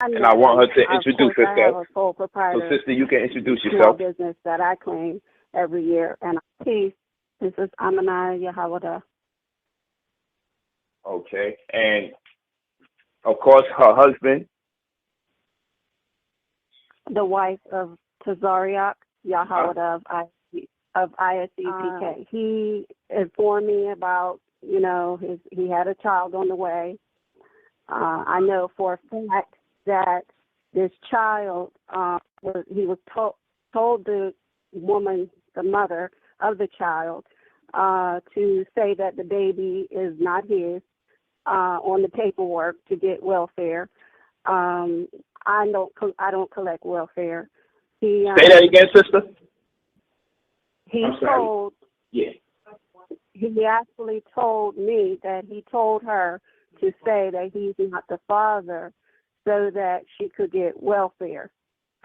I and I want know. her to Of introduce course, I have herself. a sole So, proprietor sister, you can introduce small yourself. business that I claim every year. And peace. This is Amana Yahawada, Okay, and of course, her husband. the wife of Tazaryach Huh? Yahawada of ISEPK. He informed me about, he had a child on the way. I know for a fact that this child, he was told the woman, the mother of the child, to say that the baby is not his on the paperwork to get welfare. I don't collect welfare. He Say that again, sister. he I'm sorry. told Yeah. he actually told me that he told her to say that he's not the father so that she could get welfare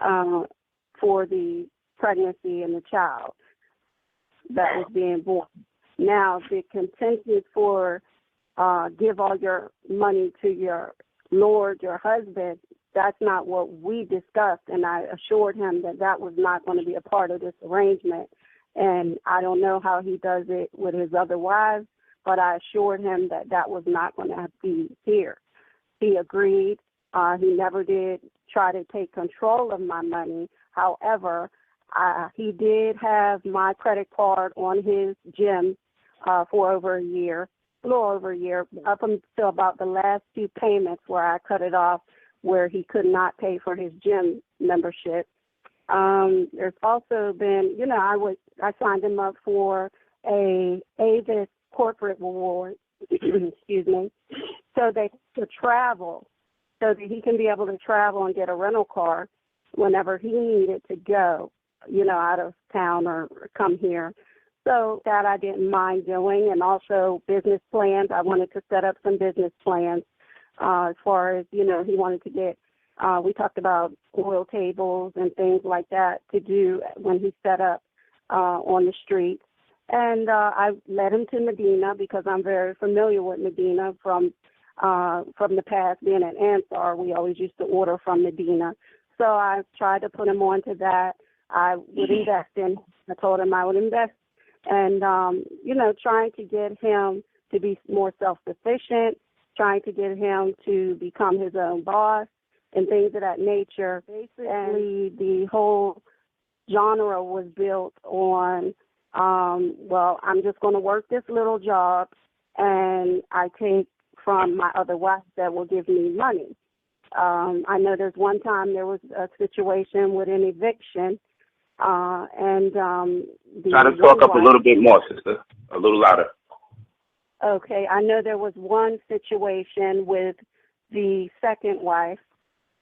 for the pregnancy and the child that was being born. Now, the contingent for give all your money to your Lord, your husband, that's not what we discussed, and I assured him that that was not going to be a part of this arrangement. And I don't know how he does it with his other wives, but I assured him that that was not going to be here. He agreed. He never did try to take control of my money. However, he did have my credit card on his gym for over a year, a little over a year, up until about the last few payments where I cut it off, where he could not pay for his gym membership. There's also been, I signed him up for a Avis corporate reward, excuse me, so that he could travel, so that he can be able to travel and get a rental car whenever he needed to go, out of town or come here. So that I didn't mind doing, and also business plans. I wanted to set up some business plans as far as, he wanted to get, we talked about oil tables and things like that to do when he set up on the street. And I led him to Medina because I'm very familiar with Medina from the past. Being at Ansar, we always used to order from Medina. So I tried to put him onto that. I would invest in. I told him I would invest, and trying to get him to be more self-sufficient, trying to get him to become his own boss, and things of that nature. Basically, the whole genre was built on, I'm just going to work this little job, and I take from my other wife that will give me money. I know there's one time there was a situation with an eviction, and Try to talk up a little bit more, sister. A little louder. Okay, I know there was one situation with the second wife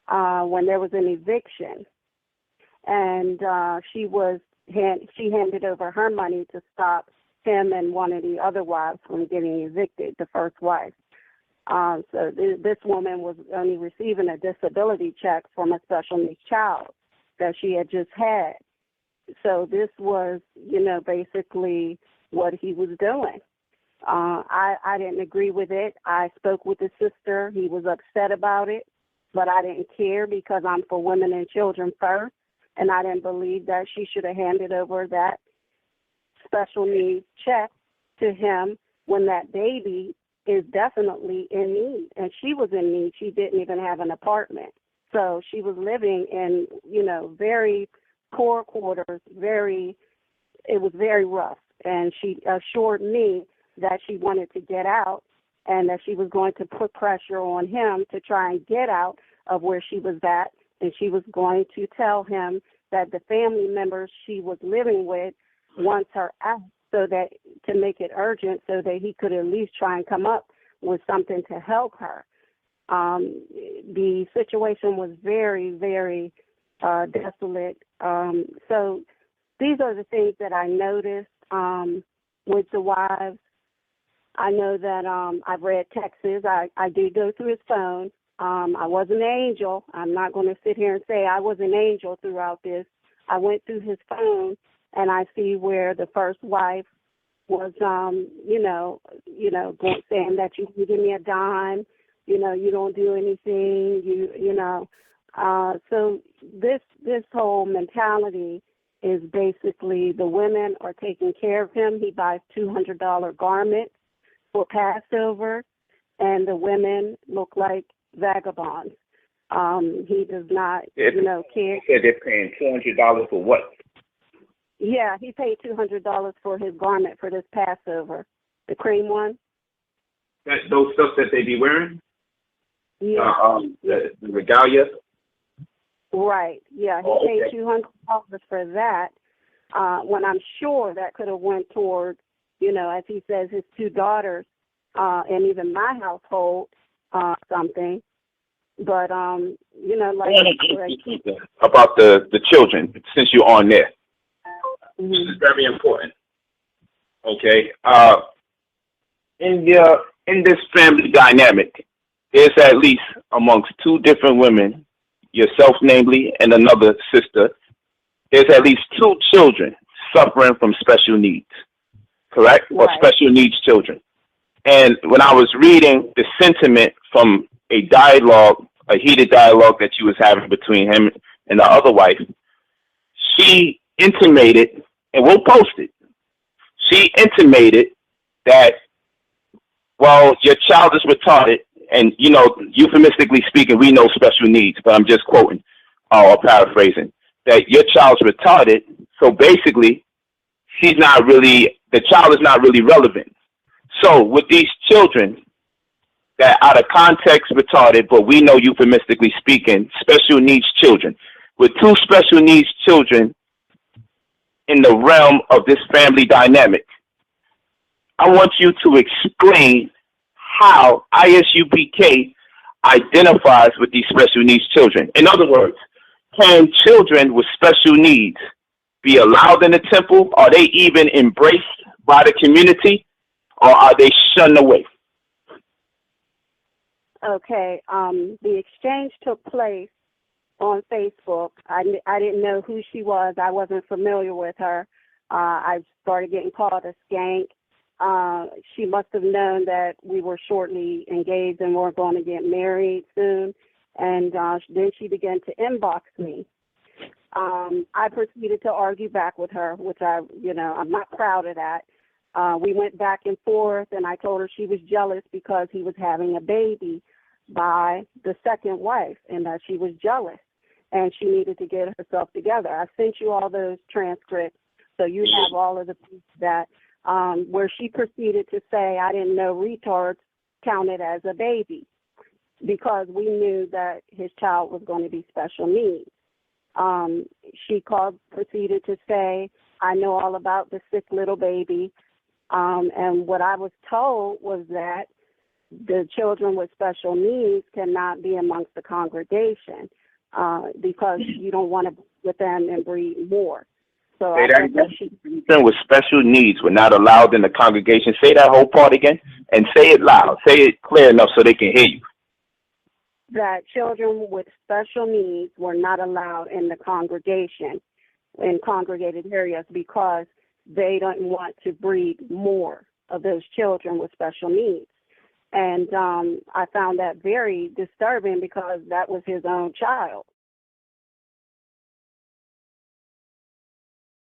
when there was an eviction, and she handed over her money to stop him and one of the other wives from getting evicted, the first wife. So this woman was only receiving a disability check from a special needs child that she had just had. So this was, basically what he was doing. I didn't agree with it. I spoke with the sister. He was upset about it, but I didn't care because I'm for women and children first, and I didn't believe that she should have handed over that special needs check to him when that baby is definitely in need. And she was in need. She didn't even have an apartment. So she was living in, very poor quarters, it was very rough. And she assured me that she wanted to get out and that she was going to put pressure on him to try and get out of where she was at. And she was going to tell him that the family members she was living with wants her out, so that to make it urgent so that he could at least try and come up with something to help her. The situation was very, very desolate. So these are the things that I noticed with the wives. I know that I've read texts. I did go through his phone. I was an angel. I'm not going to sit here and say I was an angel throughout this. I went through his phone, and I see where the first wife was, saying that you can give me a dime you don't do anything, so this whole mentality is basically the women are taking care of him. He buys $200 garments for Passover, and the women look like vagabonds. He does not, care. You said they're paying $200 for what? Yeah, he paid $200 for his garment for this Passover, the cream one. Those stuff that they be wearing? Yeah. The regalia? Right. Yeah, he paid $200 for that. When I'm sure that could have went toward, as he says, his two daughters, and even my household, something. But about the children, since you're on there. Mm-hmm. This is very important. Okay. In this family dynamic, there's at least amongst two different women, yourself namely, and another sister, there's at least two children suffering from special needs, correct? Right. Or special needs children. And when I was reading the sentiment from a heated dialogue that you was having between him and the other wife, she intimated, and we'll post it, she intimated that, well, your child is retarded, and, euphemistically speaking, we know special needs, but I'm just quoting or paraphrasing, that your child's retarded, so basically, the child is not really relevant. So with these children that out of context retarded, but we know euphemistically speaking, special needs children, with two special needs children in the realm of this family dynamic, I want you to explain how ISUPK identifies with these special needs children. In other words, can children with special needs be allowed in the temple? Are they even embraced by the community, or are they shunned away? Okay. The exchange took place on Facebook. I didn't know who she was. I wasn't familiar with her. I started getting called a skank. She must have known that we were shortly engaged and we're going to get married soon. And then she began to inbox me. I proceeded to argue back with her, which I'm not proud of that. We went back and forth, and I told her she was jealous because he was having a baby by the second wife, and that she was jealous, and she needed to get herself together. I sent you all those transcripts, so you have all of the proof that where she proceeded to say, I didn't know retards counted as a baby, because we knew that his child was going to be special needs. She proceeded to say, I know all about the sick little baby. And what I was told was that the children with special needs cannot be amongst the congregation because you don't want to be with them and breed more. So children with special needs were not allowed in the congregation. Say that whole part again, and say it loud. Say it clear enough so they can hear you. That children with special needs were not allowed in the congregation, in congregated areas, because they don't want to breed more of those children with special needs. And I found that very disturbing because that was his own child.